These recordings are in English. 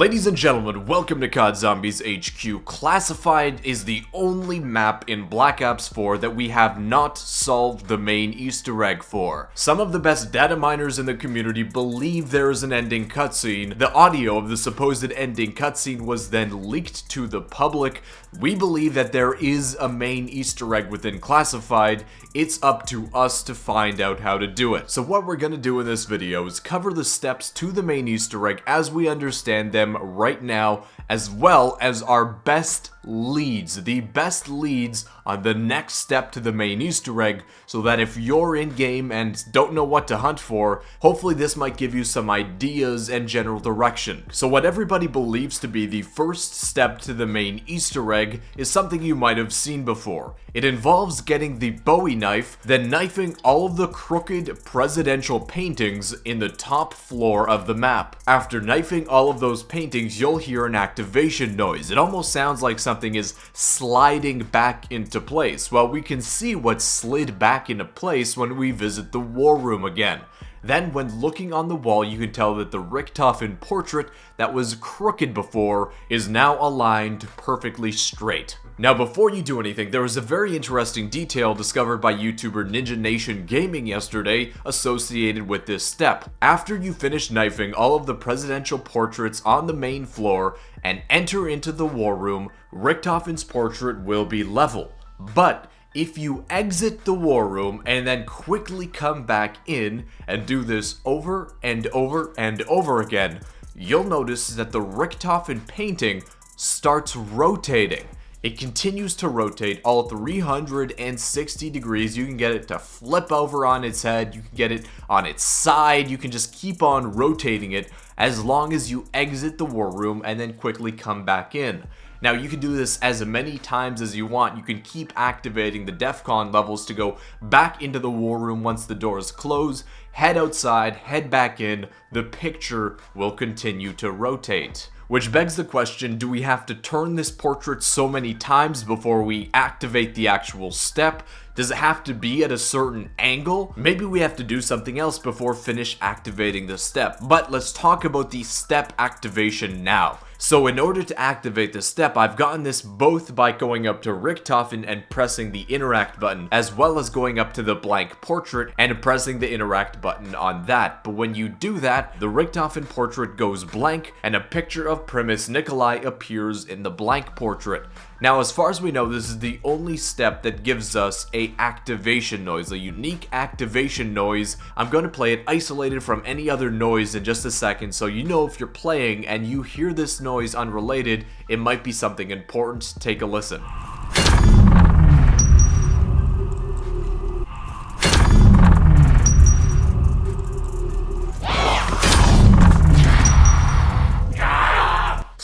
Ladies and gentlemen, welcome to COD Zombies HQ. Classified is the only map in Black Ops 4 that we have not solved the main Easter egg for. Some of the best data miners in the community believe there is an ending cutscene. The audio of the supposed ending cutscene was then leaked to the public. We believe that there is a main Easter egg within Classified. It's up to us to find out how to do it. So what we're gonna do in this video is cover the steps to the main Easter egg as we understand them right now, as well as our best leads, the best leads on the next step to the main Easter egg, so that if you're in game and don't know what to hunt for, hopefully this might give you some ideas and general direction. So what everybody believes to be the first step to the main Easter egg is something you might have seen before. It involves getting the Bowie knife, then knifing all of the crooked presidential paintings in the top floor of the map. After knifing all of those paintings, you'll hear an activation noise. It almost sounds like something is sliding back into place. Well, we can see what slid back into place when we visit the war room again. Then when looking on the wall, you can tell that the Richtofen portrait that was crooked before is now aligned perfectly straight. Now before you do anything, there was a very interesting detail discovered by YouTuber Ninja Nation Gaming yesterday associated with this step. After you finish knifing all of the presidential portraits on the main floor and enter into the war room, Richtofen's portrait will be level. But if you exit the war room and then quickly come back in and do this over and over and over again, you'll notice that the Richtofen painting starts rotating. It continues to rotate all 360 degrees. You can get it to flip over on its head, you can get it on its side, you can just keep on rotating it as long as you exit the war room and then quickly come back in. Now you can do this as many times as you want. You can keep activating the DEFCON levels to go back into the war room once the doors close, head outside, head back in, the picture will continue to rotate. Which begs the question, do we have to turn this portrait so many times before we activate the actual step? Does it have to be at a certain angle? Maybe we have to do something else before finish activating the step. But let's talk about the step activation now. So in order to activate the step, I've gotten this both by going up to Richtofen and pressing the interact button, as well as going up to the blank portrait and pressing the interact button on that. But when you do that, the Richtofen portrait goes blank and a picture of Primis Nikolai appears in the blank portrait. Now, as far as we know, this is the only step that gives us a activation noise, a unique activation noise. I'm going to play it isolated from any other noise in just a second, so you know if you're playing and you hear this noise unrelated, it might be something important. Take a listen.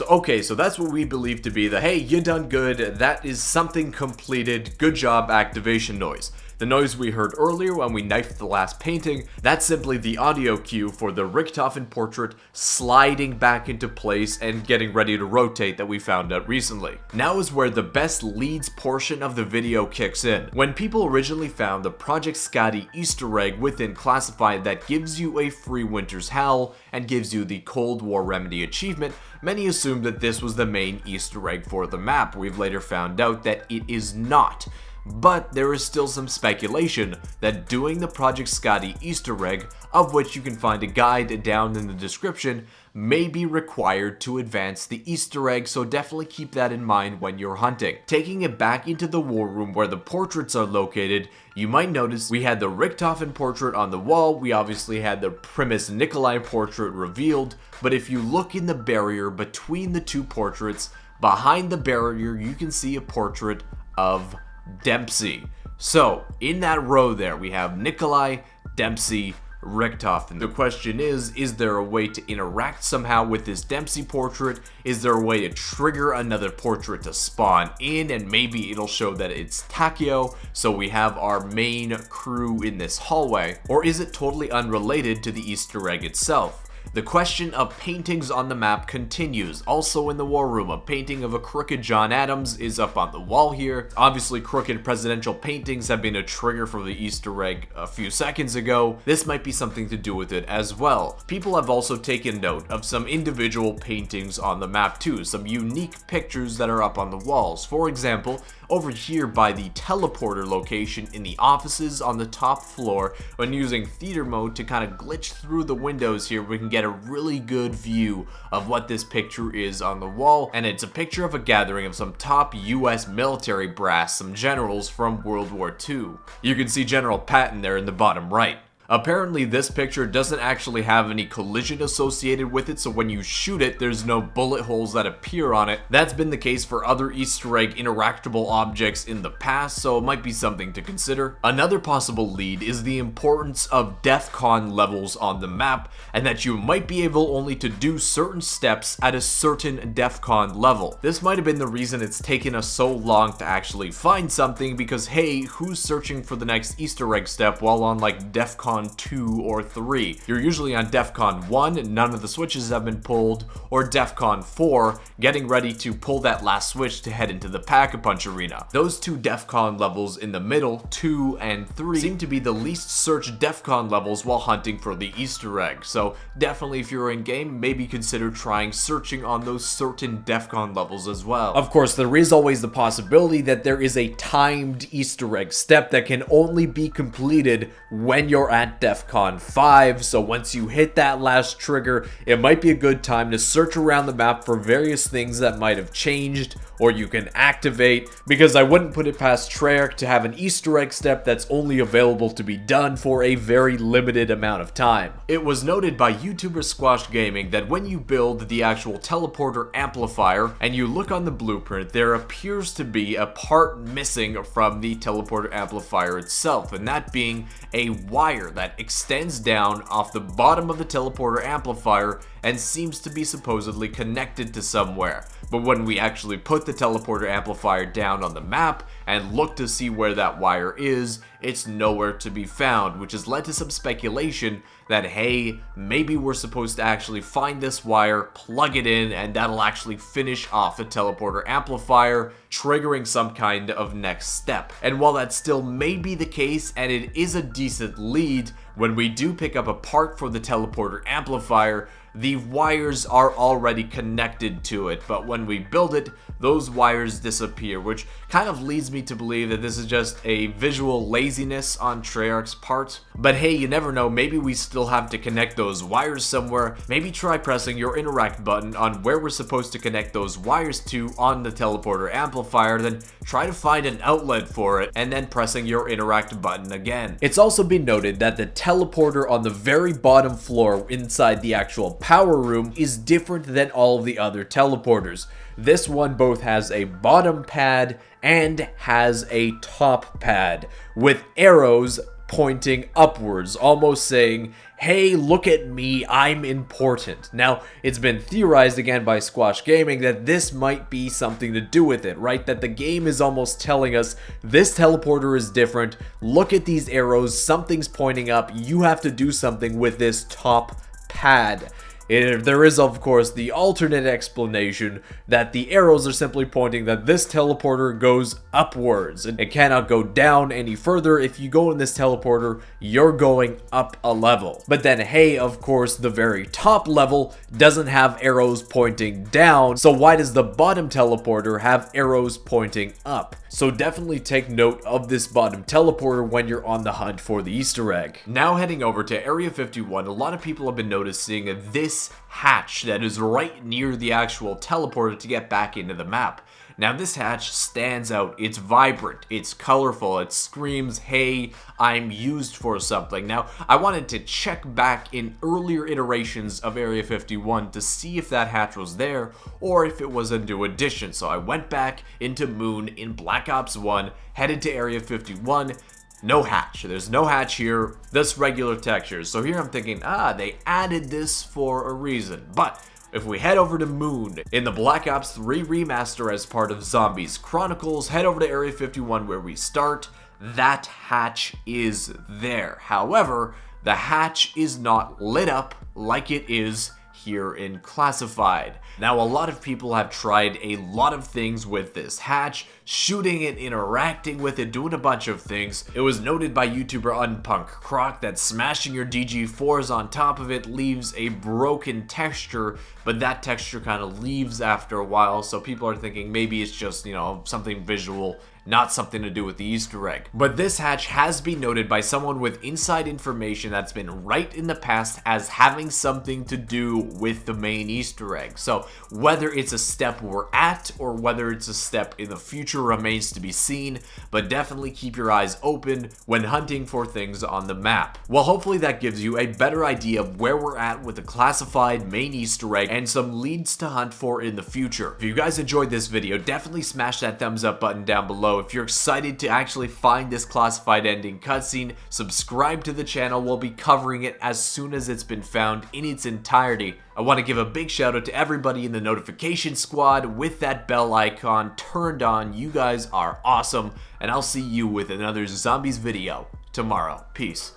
Okay, so that's what we believe to be the hey, you done good, that is something completed, good job activation noise. The noise we heard earlier when we knifed the last painting, that's simply the audio cue for the Richtofen portrait sliding back into place and getting ready to rotate that we found out recently. Now is where the best leads portion of the video kicks in. When people originally found the Project Scotty Easter egg within Classified that gives you a free Winter's Howl and gives you the Cold War Remedy achievement, many assumed that this was the main Easter egg for the map. We've later found out that it is not. But there is still some speculation that doing the Project Scotty Easter egg, of which you can find a guide down in the description, may be required to advance the Easter egg, so definitely keep that in mind when you're hunting. Taking it back into the war room where the portraits are located, you might notice we had the Richtofen portrait on the wall, we obviously had the Primis Nikolai portrait revealed, but if you look in the barrier between the two portraits, behind the barrier you can see a portrait of Dempsey. So in that row there we have Nikolai, Dempsey, Richtofen. The question is there a way to interact somehow with this Dempsey portrait? Is there a way to trigger another portrait to spawn in and maybe it'll show that it's Takeo, so we have our main crew in this hallway? Or is it totally unrelated to the Easter egg itself? The question of paintings on the map continues. Also in the war room, a painting of a crooked John Adams is up on the wall here. Obviously, crooked presidential paintings have been a trigger for the Easter egg a few seconds ago. This might be something to do with it as well. People have also taken note of some individual paintings on the map too, some unique pictures that are up on the walls. For example, over here by the teleporter location in the offices on the top floor, when using theater mode to kind of glitch through the windows here, we can get a really good view of what this picture is on the wall, and it's a picture of a gathering of some top US military brass, some generals from World War II. You can see General Patton there in the bottom right. Apparently this picture doesn't actually have any collision associated with it, so when you shoot it, there's no bullet holes that appear on it. That's been the case for other Easter egg interactable objects in the past, so it might be something to consider. Another possible lead is the importance of DEFCON levels on the map, and that you might be able only to do certain steps at a certain DEFCON level. This might have been the reason it's taken us so long to actually find something, because hey, who's searching for the next Easter egg step while on like DEFCON 2 or 3. You're usually on DEFCON 1, none of the switches have been pulled, or DEFCON 4, getting ready to pull that last switch to head into the Pack-a-Punch arena. Those two DEFCON levels in the middle, 2 and 3, seem to be the least searched DEFCON levels while hunting for the Easter egg, so definitely if you're in game, maybe consider trying searching on those certain DEFCON levels as well. Of course, there is always the possibility that there is a timed Easter egg step that can only be completed when you're at DEFCON 5, so once you hit that last trigger, it might be a good time to search around the map for various things that might have changed or you can activate, because I wouldn't put it past Treyarch to have an Easter egg step that's only available to be done for a very limited amount of time. It was noted by YouTuber Squash Gaming that when you build the actual teleporter amplifier and you look on the blueprint, there appears to be a part missing from the teleporter amplifier itself, and that being a wire that extends down off the bottom of the teleporter amplifier and seems to be supposedly connected to somewhere. But when we actually put the teleporter amplifier down on the map and look to see where that wire is, it's nowhere to be found, which has led to some speculation that hey, maybe we're supposed to actually find this wire, plug it in, and that'll actually finish off the teleporter amplifier, triggering some kind of next step. And while that still may be the case, and it is a decent lead, when we do pick up a part for the teleporter amplifier, the wires are already connected to it, but when we build it, those wires disappear, which kind of leads me to believe that this is just a visual laziness on Treyarch's part. But hey, you never know, maybe we still have to connect those wires somewhere. Maybe try pressing your interact button on where we're supposed to connect those wires to on the teleporter amplifier, then try to find an outlet for it, and then pressing your interact button again. It's also been noted that the teleporter on the very bottom floor inside the actual power room is different than all of the other teleporters. This one both has a bottom pad and has a top pad with arrows pointing upwards, almost saying, hey, look at me, I'm important. Now, it's been theorized again by Squash Gaming that this might be something to do with it, right? That the game is almost telling us, this teleporter is different, look at these arrows, something's pointing up, you have to do something with this top pad. There is, of course, the alternate explanation that the arrows are simply pointing that this teleporter goes upwards and it cannot go down any further. If you go in this teleporter, you're going up a level. But then, hey, of course, the very top level doesn't have arrows pointing down, so why does the bottom teleporter have arrows pointing up? So definitely take note of this bottom teleporter when you're on the hunt for the Easter egg. Now heading over to Area 51, a lot of people have been noticing this hatch that is right near the actual teleporter to get back into the map. Now this hatch stands out, it's vibrant, it's colorful, it screams, hey, I'm used for something. Now, I wanted to check back in earlier iterations of Area 51 to see if that hatch was there, or if it was a new addition. So I went back into Moon in Black Ops 1, headed to Area 51, no hatch. There's no hatch here, just regular textures. So here I'm thinking, they added this for a reason. But if we head over to Moon in the Black Ops 3 remaster as part of Zombies Chronicles, head over to Area 51 where we start, that hatch is there. However, the hatch is not lit up like it is here in Classified. Now, a lot of people have tried a lot of things with this hatch, shooting it, interacting with it, doing a bunch of things. It was noted by YouTuber UnpunkCroc that smashing your DG4s on top of it leaves a broken texture, but that texture kind of leaves after a while, so people are thinking maybe it's just, you know, something visual, not something to do with the Easter egg. But this hatch has been noted by someone with inside information that's been right in the past as having something to do with the main Easter egg. So whether it's a step we're at or whether it's a step in the future remains to be seen, but definitely keep your eyes open when hunting for things on the map. Well, hopefully that gives you a better idea of where we're at with the Classified main Easter egg and some leads to hunt for in the future. If you guys enjoyed this video, definitely smash that thumbs up button down below. If you're excited to actually find this Classified ending cutscene, subscribe to the channel. We'll be covering it as soon as it's been found in its entirety. I want to give a big shout out to everybody in the notification squad with that bell icon turned on. You guys are awesome, and I'll see you with another Zombies video tomorrow. Peace.